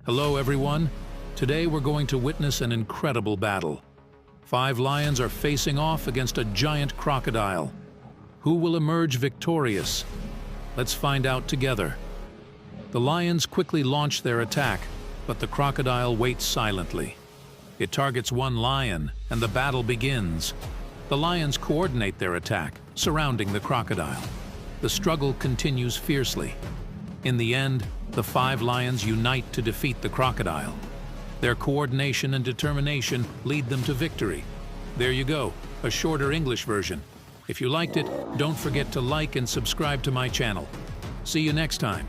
Hello everyone. Today we're going to witness an incredible battle. 5 lions are facing off against a giant crocodile. Who will emerge victorious? Let's find out together. The lions quickly launch their attack, but the crocodile waits silently. It targets one lion, and the battle begins. The lions coordinate their attack, surrounding the crocodile. The struggle continues fiercely. In the end, the 5 lions unite to defeat the crocodile. Their coordination and determination lead them to victory. There you go, a shorter English version. If you liked it, don't forget to like and subscribe to my channel. See you next time.